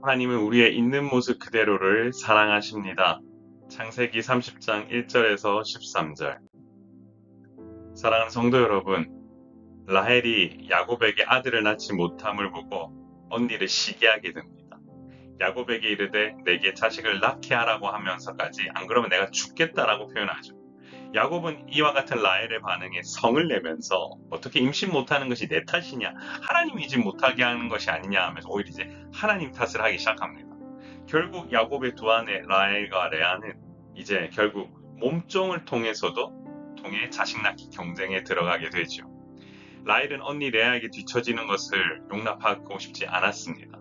하나님은 우리의 있는 모습 그대로를 사랑하십니다. 창세기 30장 1절에서 13절. 사랑하는 성도 여러분, 라헬이 야곱에게 아들을 낳지 못함을 보고 언니를 시기하게 됩니다. 야곱에게 이르되 내게 자식을 낳게 하라고 하면서까지 안 그러면 내가 죽겠다라고 표현하죠. 야곱은 이와 같은 라헬의 반응에 성을 내면서 어떻게 임신 못하는 것이 내 탓이냐, 하나님이 지 못하게 하는 것이 아니냐 하면서 오히려 이제 하나님 탓을 하기 시작합니다. 결국 야곱의 두 아내 라헬과 레아는 이제 결국 몸종을 통해 자식 낳기 경쟁에 들어가게 되죠. 라헬은 언니 레아에게 뒤처지는 것을 용납하고 싶지 않았습니다.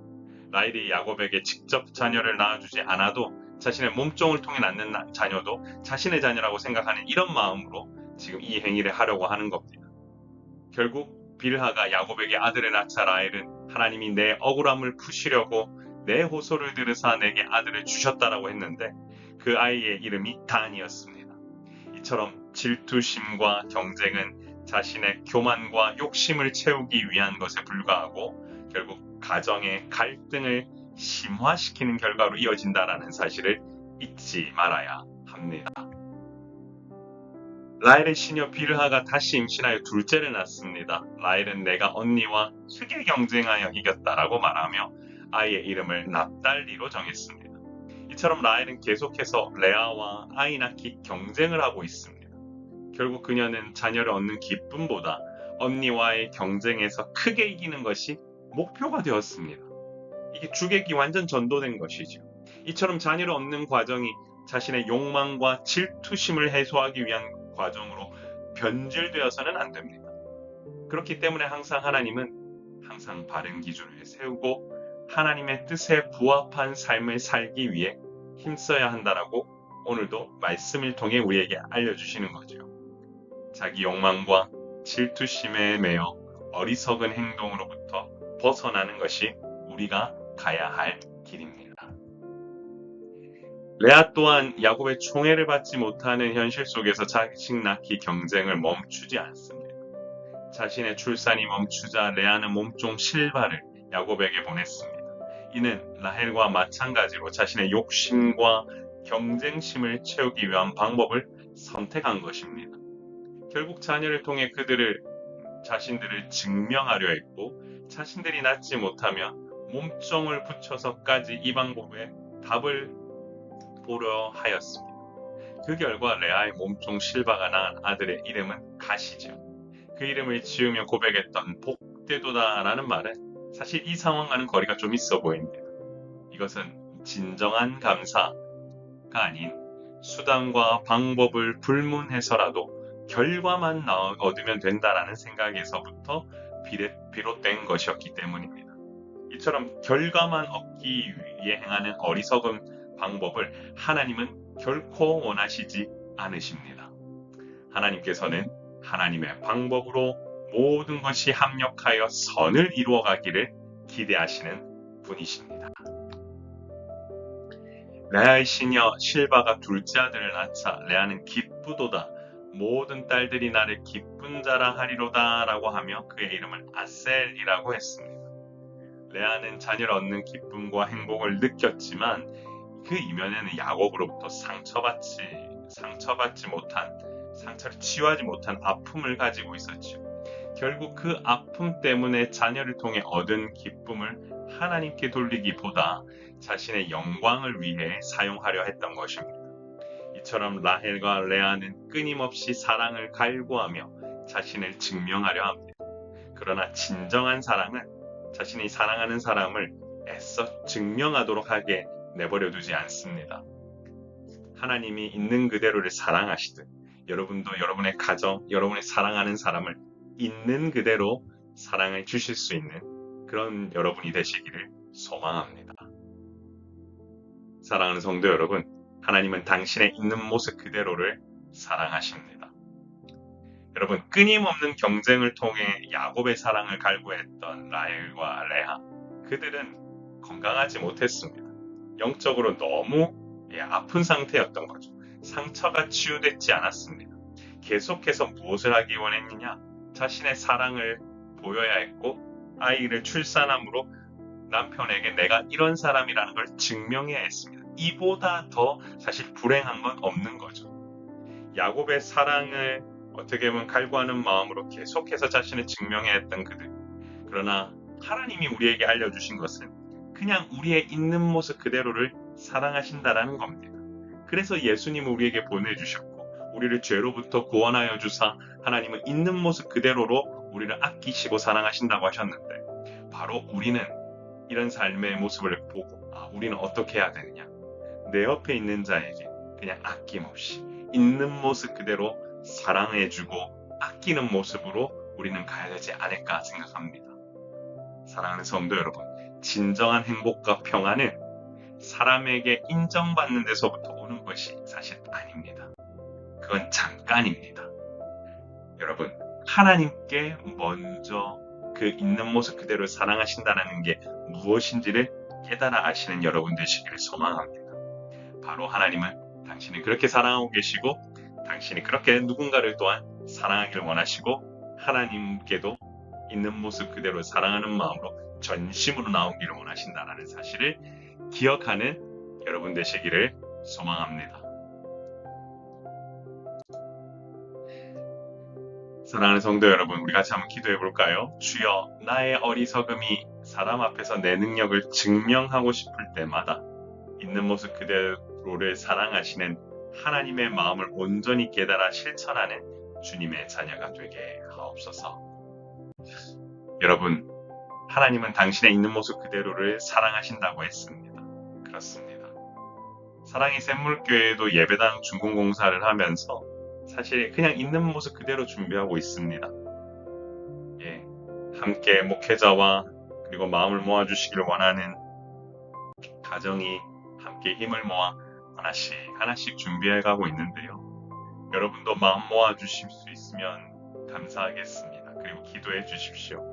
라헬이 야곱에게 직접 자녀를 낳아주지 않아도 자신의 몸종을 통해 낳는 자녀도 자신의 자녀라고 생각하는 이런 마음으로 지금 이 행위를 하려고 하는 겁니다. 결국 빌하가 야곱에게 아들을 낳자 라헬은 하나님이 내 억울함을 푸시려고 내 호소를 들으사 내게 아들을 주셨다라고 했는데 그 아이의 이름이 단이었습니다. 이처럼 질투심과 경쟁은 자신의 교만과 욕심을 채우기 위한 것에 불과하고 결국 가정의 갈등을 심화시키는 결과로 이어진다라는 사실을 잊지 말아야 합니다. 라헬의 시녀 빌하가 다시 임신하여 둘째를 낳습니다. 라헬은 내가 언니와 크게 경쟁하여 이겼다라고 말하며 아이의 이름을 납달리로 정했습니다. 이처럼 라헬은 계속해서 레아와 아이 낳기 경쟁을 하고 있습니다. 결국 그녀는 자녀를 얻는 기쁨보다 언니와의 경쟁에서 크게 이기는 것이 목표가 되었습니다. 이게 주객이 완전 전도된 것이죠. 이처럼 자녀를 얻는 과정이 자신의 욕망과 질투심을 해소하기 위한 과정으로 변질되어서는 안 됩니다. 그렇기 때문에 하나님은 항상 바른 기준을 세우고 하나님의 뜻에 부합한 삶을 살기 위해 힘써야 한다라고 오늘도 말씀을 통해 우리에게 알려주시는 거죠. 자기 욕망과 질투심에 매여 어리석은 행동으로부터 벗어나는 것이 우리가 가야 할 길입니다. 레아 또한 야곱의 총애를 받지 못하는 현실 속에서 자식 낳기 경쟁을 멈추지 않습니다. 자신의 출산이 멈추자 레아는 몸종 실바를 야곱에게 보냈습니다. 이는 라헬과 마찬가지로 자신의 욕심과 경쟁심을 채우기 위한 방법을 선택한 것입니다. 결국 자녀를 통해 자신들을 증명하려 했고 자신들이 낳지 못하면 몸종을 붙여서까지 이 방법에 답을 보려 하였습니다. 그 결과 레아의 몸종 실바가 낳은 아들의 이름은 가시죠. 그 이름을 지으며 고백했던 복되도다라는 말은 사실 이 상황과는 거리가 좀 있어 보입니다. 이것은 진정한 감사가 아닌 수단과 방법을 불문해서라도 결과만 얻으면 된다라는 생각에서부터 비롯된 것이었기 때문입니다. 이처럼 결과만 얻기 위해 행하는 어리석은 방법을 하나님은 결코 원하시지 않으십니다. 하나님께서는 하나님의 방법으로 모든 것이 합력하여 선을 이루어가기를 기대하시는 분이십니다. 레아의 시녀 실바가 둘째 아들을 낳자 레아는 기쁘도다 모든 딸들이 나를 기쁜 자라 하리로다 라고 하며 그의 이름을 아셀이라고 했습니다. 레아는 자녀를 얻는 기쁨과 행복을 느꼈지만 그 이면에는 야곱으로부터 상처를 치유하지 못한 아픔을 가지고 있었죠. 결국 그 아픔 때문에 자녀를 통해 얻은 기쁨을 하나님께 돌리기보다 자신의 영광을 위해 사용하려 했던 것입니다. 이처럼 라헬과 레아는 끊임없이 사랑을 갈구하며 자신을 증명하려 합니다. 그러나 진정한 사랑은 자신이 사랑하는 사람을 애써 증명하도록 하게 내버려 두지 않습니다. 하나님이 있는 그대로를 사랑하시듯 여러분도 여러분의 가정, 여러분의 사랑하는 사람을 있는 그대로 사랑해 주실 수 있는 그런 여러분이 되시기를 소망합니다. 사랑하는 성도 여러분, 하나님은 당신의 있는 모습 그대로를 사랑하십니다. 여러분, 끊임없는 경쟁을 통해 야곱의 사랑을 갈구했던 라헬과 레아, 그들은 건강하지 못했습니다. 영적으로 너무 아픈 상태였던 거죠. 상처가 치유되지 않았습니다. 계속해서 무엇을 하기 원했느냐? 자신의 사랑을 보여야 했고 아이를 출산함으로 남편에게 내가 이런 사람이라는 걸 증명해야 했습니다. 이보다 더 사실 불행한 건 없는 거죠. 야곱의 사랑을 어떻게 보면 갈구하는 마음으로 계속해서 자신을 증명해야 했던 그들. 그러나 하나님이 우리에게 알려주신 것은 그냥 우리의 있는 모습 그대로를 사랑하신다라는 겁니다. 그래서 예수님을 우리에게 보내주셨고 우리를 죄로부터 구원하여 주사 하나님은 있는 모습 그대로로 우리를 아끼시고 사랑하신다고 하셨는데 바로 우리는 이런 삶의 모습을 보고 우리는 어떻게 해야 되느냐. 내 옆에 있는 자에게 그냥 아낌없이 있는 모습 그대로 사랑해주고 아끼는 모습으로 우리는 가야 되지 않을까 생각합니다. 사랑하는 성도 여러분, 진정한 행복과 평안은 사람에게 인정받는 데서부터 오는 것이 사실 아닙니다. 그건 잠깐입니다. 여러분, 하나님께 먼저 그 있는 모습 그대로 사랑하신다는 게 무엇인지를 깨달아 아시는 여러분 되시기를 소망합니다. 바로 하나님은 당신이 그렇게 사랑하고 계시고 당신이 그렇게 누군가를 또한 사랑하기를 원하시고 하나님께도 있는 모습 그대로 사랑하는 마음으로 전심으로 나오기를 원하신다는 사실을 기억하는 여러분 되시기를 소망합니다. 사랑하는 성도 여러분, 우리 같이 한번 기도해 볼까요? 주여, 나의 어리석음이 사람 앞에서 내 능력을 증명하고 싶을 때마다 있는 모습 그대로를 사랑하시는 하나님의 마음을 온전히 깨달아 실천하는 주님의 자녀가 되게 하옵소서. 여러분, 하나님은 당신의 있는 모습 그대로를 사랑하신다고 했습니다. 그렇습니다. 사랑의 샘물교회도 예배당 준공공사를 하면서 사실 그냥 있는 모습 그대로 준비하고 있습니다. 함께 목회자와 그리고 마음을 모아주시기를 원하는 가정이 함께 힘을 모아 하나씩 준비해가고 있는데요. 여러분도 마음 모아주실 수 있으면 감사하겠습니다. 그리고 기도해 주십시오.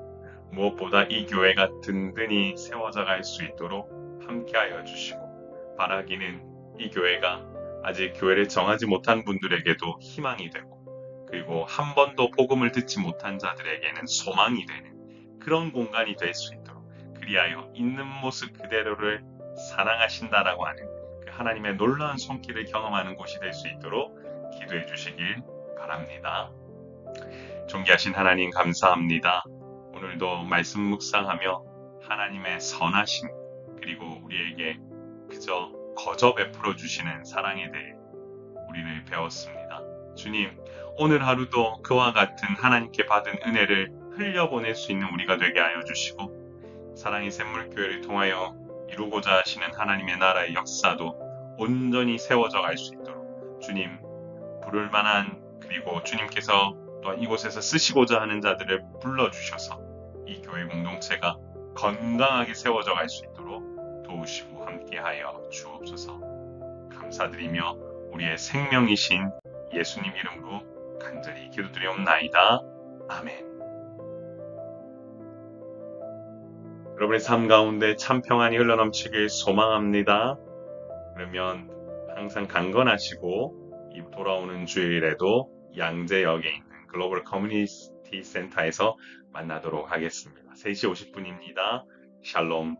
무엇보다 이 교회가 든든히 세워져 갈 수 있도록 함께하여 주시고 바라기는 이 교회가 아직 교회를 정하지 못한 분들에게도 희망이 되고 그리고 한 번도 복음을 듣지 못한 자들에게는 소망이 되는 그런 공간이 될 수 있도록 그리하여 있는 모습 그대로를 사랑하신다라고 하는 그 하나님의 놀라운 손길을 경험하는 곳이 될 수 있도록 기도해 주시길 바랍니다. 존귀하신 하나님 감사합니다. 오늘도 말씀 묵상하며 하나님의 선하심 그리고 우리에게 그저 거저 베풀어 주시는 사랑에 대해 우리를 배웠습니다. 주님, 오늘 하루도 그와 같은 하나님께 받은 은혜를 흘려보낼 수 있는 우리가 되게 하여 주시고 사랑의 샘물교회를 통하여 이루고자 하시는 하나님의 나라의 역사도 온전히 세워져 갈 수 있도록 주님, 부를 만한 그리고 주님께서 또한 이곳에서 쓰시고자 하는 자들을 불러주셔서 이 교회 공동체가 건강하게 세워져 갈 수 있도록 도우시고 함께하여 주옵소서. 감사드리며 우리의 생명이신 예수님 이름으로 간절히 기도드리옵나이다. 아멘. 여러분의 삶 가운데 참 평안이 흘러넘치길 소망합니다. 그러면 항상 강건하시고 이 돌아오는 주일에도 양재역에 있는 글로벌 커뮤니티 센터에서 만나도록 하겠습니다. 3시 50분입니다. 샬롬.